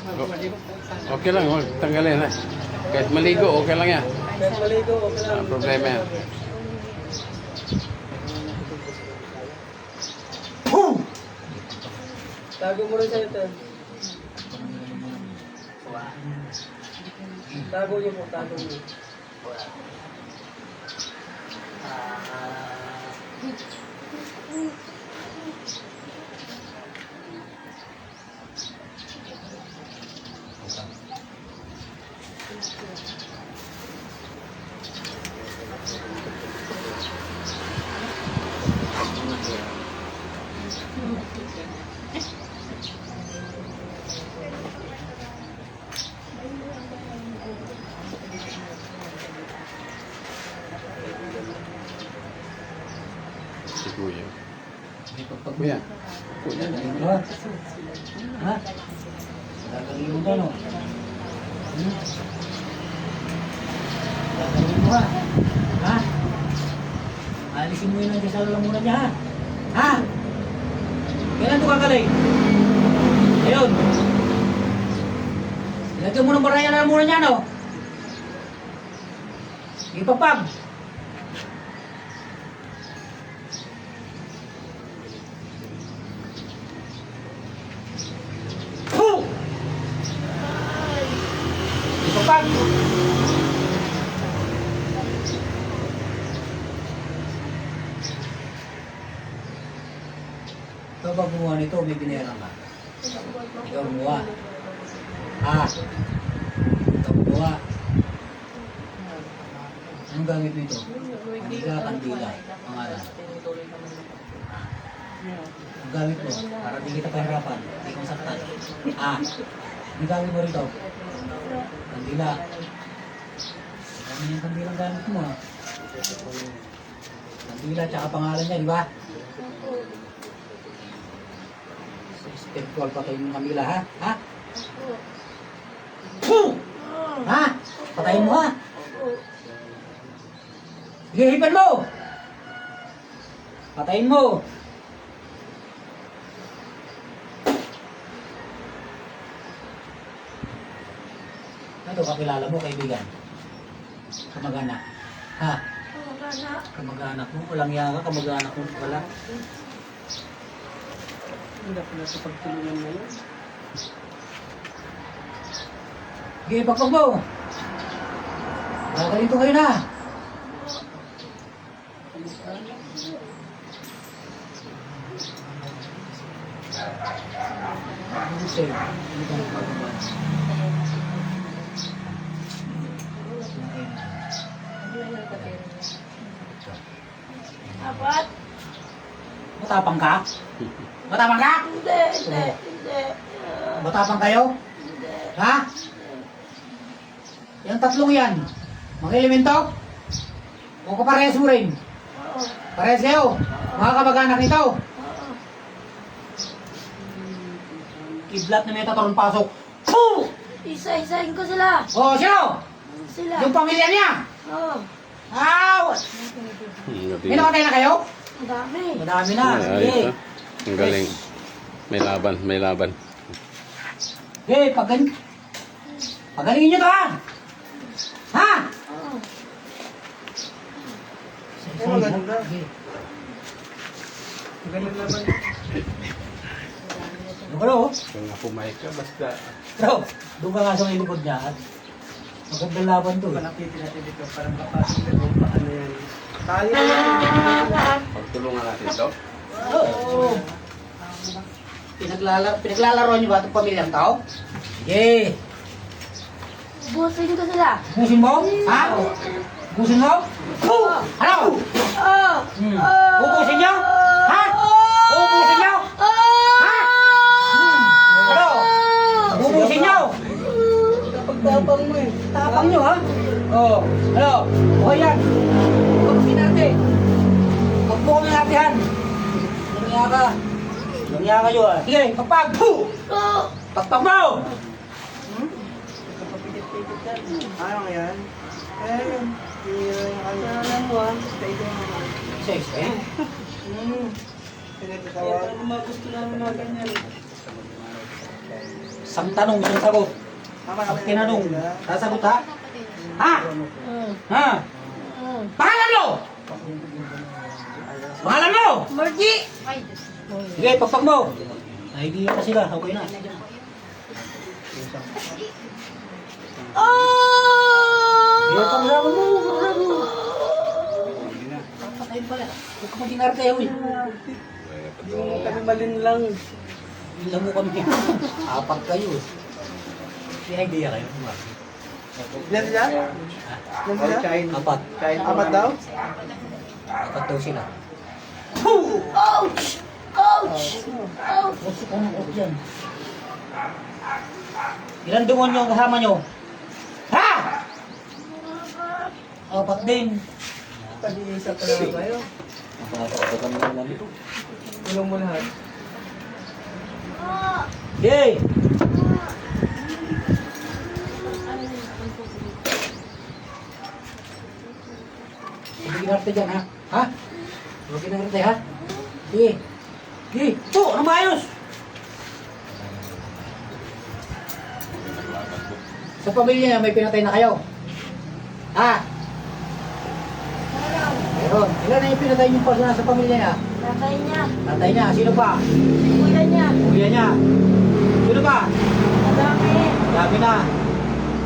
Okay lang, huwag tanggalin ha. Kahit maligo, okay lang yan. Kahit maligo, okay lang. Problema yan. Tago mo rin sa'yo, Ted. Tago niyo po, tago niyo. Si Kuya. Kuya. Kuya. Ha? Ha? Gagawin mo ba, no? Gagawin mo ha? Ha? Alisin mo yun ang sa lalamunan niya, ha? Ha? Kailan ito kakaling? Ayun. Ilagyan mo ng baraya na lalamunan niya, no? Ipapag. Ipapag! Ikaw ba gumawa nito? May binayarang ka? Ikaw gumawa? Ah! Ikaw gumawa? Anong gamit mo ito? Kandila, kandila. Pangalan. Ang gamit mo, para di kita pahirapan, di kong saktan. Ah! Ang gamit mo rito? Kandila. Kami yung kandilang gamit mo, ha? Kandila, tsaka pangalan niya, di ba? Spiritual patayin mo Camila, ha? Ha? Ha? Patayin mo, ha? Sige, hipan mo! Patayin mo! Ito, kakilala mo, kaibigan. Kamag-anak. Ha? Kamag-anak mo. Walang yaka, kamag-anak mo pala. Hindi ako na sa pagtulungan mo yun. Sige, ipagpag mo! Gagalito kayo na! Ano sa'yo? Ano ka nagpagawa? Apat? Matapang ka? Matapang ka? Hindi, hindi, hindi. Matapang kayo? Ha? Yung tatlong yan, mga elemento? O kaparehas mo rin? Oo. Parehas kayo? Mga kamag-anak nito? Kidlat na may tatarong pasok. Puh! Isa-isahin ko sila. O, sino? Sila. Yung pamilya niya? Oo. Aw! May nakatay na kayo? Ang dami. Madami na. Ay, Sige. ayos, ha? Ang galing. May laban, may laban. Sige, pagalingin nyo to, ha? Ha? Oo. Oo, maganda. Sige. Ganun naman. Bro, Kung nga pumayag ka, basta... bro, doon ka nga sa may likod niya. Magandang laban to. Palapitin natin dito para makapasok na kung paano yan. Tayo na yan. Pagtulungan natin ito. Oo. Pinaglalaro niyo ba itong pamilyang tao? Sige. Busin ko sila. Busin mo? Ha? Busin mo? Ano? Oo. Ubusin niyo? Ha? Ubusin niyo? Ha? Ano? Ubusin niyo? Pagtapang mo eh. Tapang niyo, ha? Oo. Ano? O yan. Pagbusin natin. Huwag mo kami natihan. Nangyaka ka. Nangyaka kayo, ha? Sige, pagpag. Pagpag mo! Kapapikit-pikit yan. Ano nga yan? Yun. Alam mo ah. Stay doon naman. Sex, eh? Pinagkakawag. Kaya gusto namin mga ganyan. Isang tanong, isang sagot. Pag tinanong, sasagot ha? Ha? Ha? Pangalan mo! Pangalan mo! Margie! Sige, pagpag mo. Nahigiyan na sila, okay na. Oh! Sige, pagsama mo, pagsama mo. Papatayin pala. Huwag ka mag-inarte, uy. Kami malin lang. Ilan mo kami. Apat kayo. May idea kayo. Ilan sila? Ilan sila? Apat. Apat daw? Apat daw sila. Ouch! Ouch! Ouch! Gusto ko ng yan. Ilan dungon yung kasama nyo? Ha? Apat din. Pag-iisa pa lang kayo. Apat kami lang lang ito. Tulong mo lahat. Yay! Huwag ginarte dyan, ha? Ha? Huwag ginarte, ha? Sige. Sige. Ito, ano maayos? Sa pamilya niya, may pinatay na kayo? Ha? Meron. Ilan na yung pinatay niyo pa sa pamilya niya? Tatay niya. Tatay niya. Sino pa? Kuya niya. Kuya niya. Sino pa? Madami. Dami na.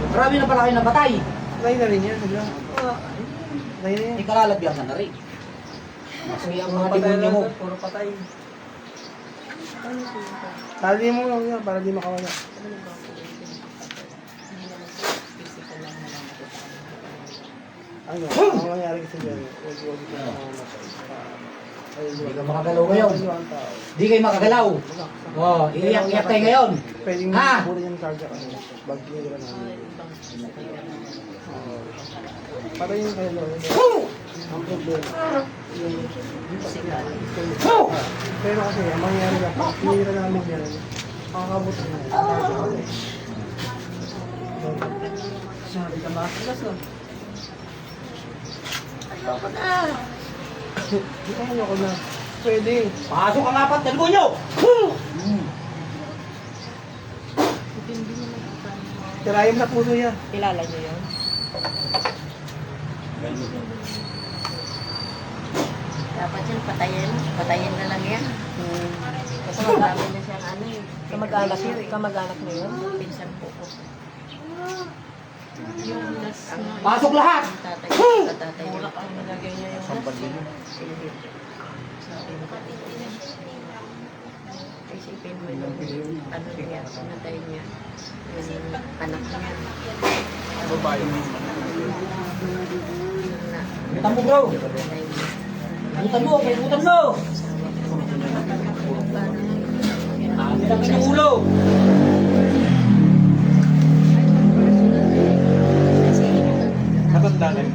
Marami na pala kayo napatay. Patay na rin yan. Sila. Oh. Patay na yan. May kalalagyan ka na rin. Kasi ang mga Patay demonyo lang. mo. Puro patay. Tali mo lang yan para di makawala. Ano? Ang nangyari kasi dyan. Huwag ka makamatay. Hindi ka makagalaw ngayon. Ang tao. Hindi kayo makagalaw. Oo, iiyak-iyak tayo ngayon. Pwedeng Ha? puro yung karga kasi. Bag nila namin. Para yung kayo lang. Ang problema. Pero kasi, ang mangyari na, pinira namin yan. Makakabuti na. Sabi ka makakilas no? Ayoko na. Ayoko na. Pwede. Pasok ang apat na demonyo! Tirayan na puso yan. Kilala niyo yun? Dapat yan, patayin. Patayin na lang yan. Kasi Marami na siyang ano eh. kamag-anak mo yun? Pinsan po ko. Pasok lahat! Tatay. Tatay. Mura ang nilagay niya yung Isipin mo yung ano niya, sinatay niya. Yung anak niya. Babae. Na, Butan mo bro! nanay niya. Butan mo! Butan mo! Dami lang kanyang ulo! Matanda na yun.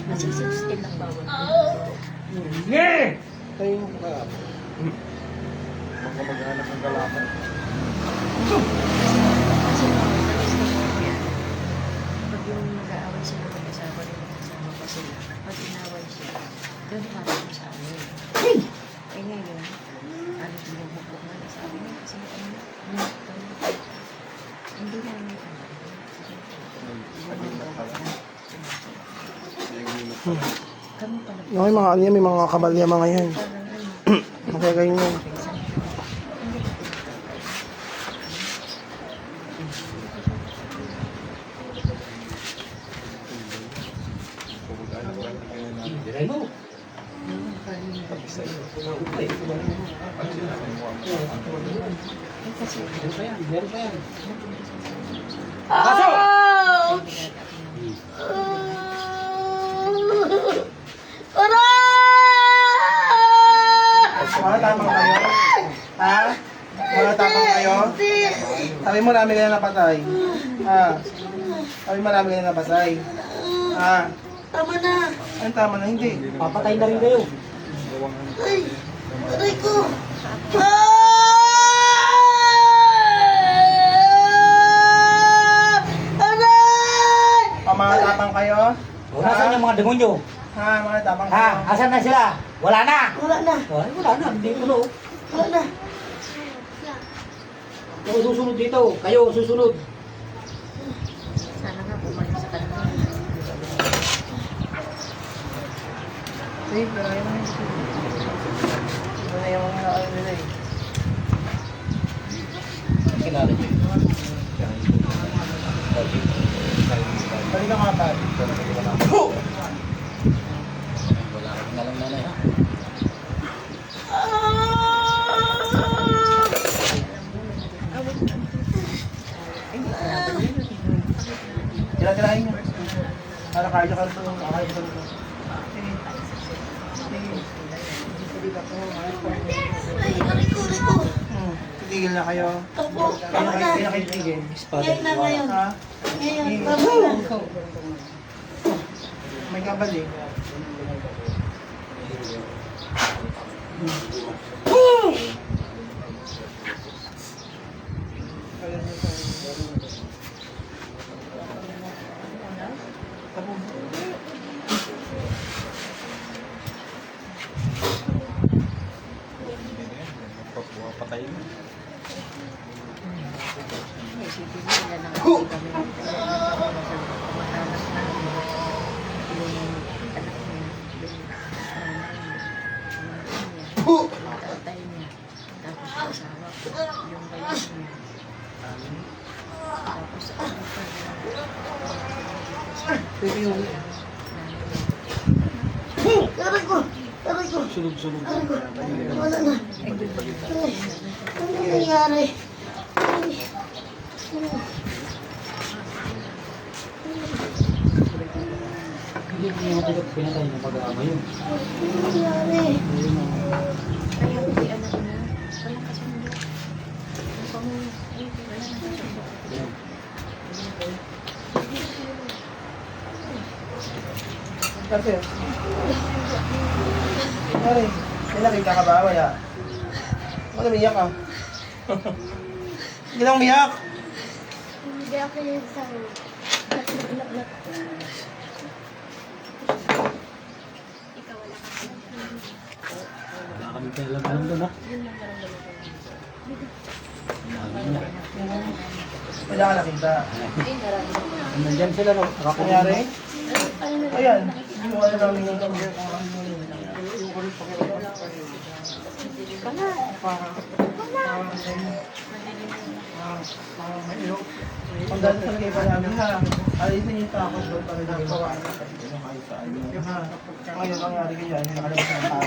Kasi 16 lang bawal. Yeah! Tayo yung Baka maghanap ng kalaban. Kasi pag yung nag-aaway sila mag-asawa rin mag-asawa pa sila, pag inaway sila, doon parang sa amin. Eh ngayon, ano binubukok na sa amin kasi hindi namin kami pala Okay, mga ano yan, may mga kabalya mga yan. Okay, ganyan. Diray mo! Meron pa yan. Pasok! Mga tapang kayo? Ha? Mga tapang kayo? Sabi mo marami kayo napatay. Ha? Sabi mo marami kayo napatay. Ha? Tama na! Ang tama na, hindi. Papatay na rin kayo. Ay! Aray ko! Aray! Mga tapang kayo? O, nasaan yung mga demonyo? Ha? Mga tapang Ha? kayo? Asan na sila? Wala na! Wala na! Wala na, hindi ko no. Wala na! Ako susunod dito. Kayo susunod. Sana nga bumalik sa kanila. Ay, pero ayaw mo yun. Iba na yung ano nila eh. Kilala niyo. Balik ka nga, Pat. Wala kang ngalang nanay ha. Tira-tirahin niyo. Para kaya ka ito. Kaya ka ito. Titigil na kayo. Kaya kayo titigil. Ha? May kabalik. Isipin mo nila na kasi kami kamag-anak namin. Yung anak niya, yung nanay niya, yung tatay niya, tapos yung asawa ko, yung bayan niya. Tapos ano pa Sunod-sunod. Ano nangyari? Hindi niya pinatay ng pag-aama yun. Ano nangyari? kaya hindi anak niya, walang kasundo. Ang pangulo, ay, wala nang kasundo. Kasi, Mari, may nakita ka ba? Wala. Ano, umiyak ka? Hindi lang umiyak. Hindi ako yung sa Wala kami alam doon ha. Wala ka nakita. Nandyan sila no. Nangyari? Ayan. Hindi mo alam namin yung kamay. Ang dahil sa lagay pa namin ha. Alisin yung takot doon para hindi pawaan na kayo kahit saan yun. Ha? Ngayon nangyari kayo yan. Nakalabas ng tao.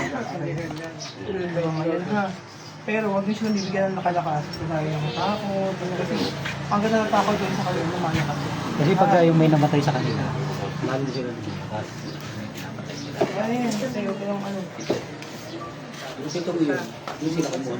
Ngayon ha. Pero huwag niyo silang bibigyan ng nakalakas. Dahil yung takot. Kasi ang ganda ng takot doon sa kanila naman kasi. Kasi pagka yung may namatay sa kanila, lalo na sila nagbukas. Ayan, kasi yung ano. Yung sito mo yun, yung sila kumuha.